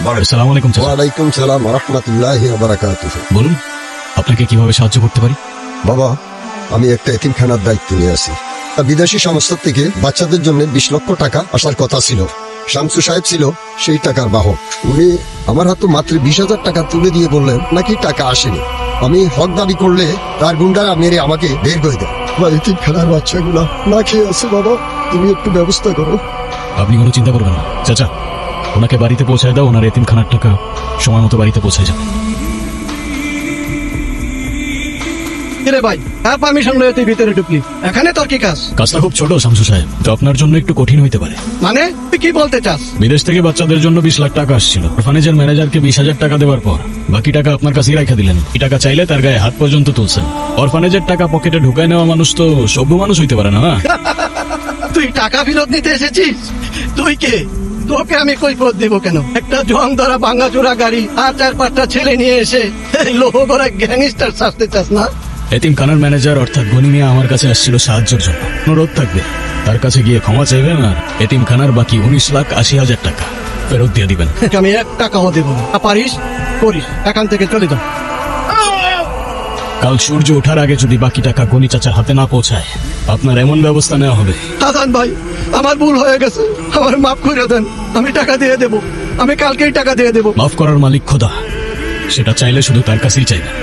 আসসালামু আলাইকুম চাচা। ওয়ালাইকুম সালাম ওয়া রাহমাতুল্লাহি ওয়া বারাকাতুহু। বলুন, আপনাকে কিভাবে সাহায্য করতে পারি? বাবা, আমি একটা এতিমখানার দায়িত্ব নিয়ে আছি। বিদেশি সংস্থা থেকে বাচ্চাদের জন্য 20 লক্ষ টাকা আসার কথা ছিল। শামসু সাহেব ছিল সেই টাকার বাহক। উনি আমার হাতে মাত্র 20,000 টাকা তুলে দিয়ে বললেন নাকি টাকা আসেনি। আমি হক দাবি করলে তার গুন্ডারা মেরে আমাকে বের করে দেয়। এতিমখানার বাচ্চাগুলা না খেয়ে আছে। বাবা, তুমি একটু ব্যবস্থা করো। আপনি কোনো চিন্তা করবেন না চাচা, ওনাকে বাড়িতে পৌঁছায় দাও, ওনার এতিমখানার টাকা সময় মতো বাড়িতে পৌঁছায় যাবে। কিরে ভাই, কার পারমিশন লয়ে তুই ভিতরে ঢুকলি? এখানে তোর কি কাজ? কাজটা খুব ছোট শামসু সাহেব, তো আপনার জন্য একটু কঠিন হইতে পারে। মানে তুই কি বলতে চাস? বিদেশ থেকে বাচ্চাদের জন্য 20 লাখ টাকা আসছিল। অরফানেজের ম্যানেজারকে 20,000 টাকা দেওয়ার পর বাকি টাকা আপনার কাছেই রেখে দিলেন। এই টাকা চাইলে তার গায়ে হাত পর্যন্ত তুলছেন। অরফানেজের টাকা পকেটে ঢুকায় নেওয়া মানুষ তো সভ্য মানুষ হইতে পারে না, না? তুই টাকা ফেরত নিতে এসেছিস? তুই কে? তোকে আমি কৈফিয়ত দেবো কেন? একটা জং ধরা ভাঙাচোরা গাড়ি আর 4-5টা ছেলে নিয়ে এসে লোহ করা গ্যাংস্টার সাজতে চাস না? এতিমখানার ম্যানেজার অর্থাৎ গনি মিয়া আমার কাছে আসছিল সাহায্যের জন্য। অনুরোধ থাকবে তার কাছে গিয়ে ক্ষমা চাইবেন আর এতিমখানার বাকি 19,80,000 টাকা ফেরত দিয়ে দিবেন। আমি 1 টাকাও দেবো না। পারিস করিস, এখান থেকে চলে যা। কাল সূর্য ওঠার আগে যদি বাকি টাকা গনি চাচার হাতে না পৌঁছায় আপনার এমন ব্যবস্থা নেওয়া হবে। হাসান ভাই, আমার ভুল হয়ে গেছে, আমার মাফ করে দেন। আমি টাকা দিয়ে দেবো, আমি কালকেই টাকা দিয়ে দেবো। মাফ করার মালিক খোদা, সেটা চাইলে শুধু তার কাছেই চাইবেন।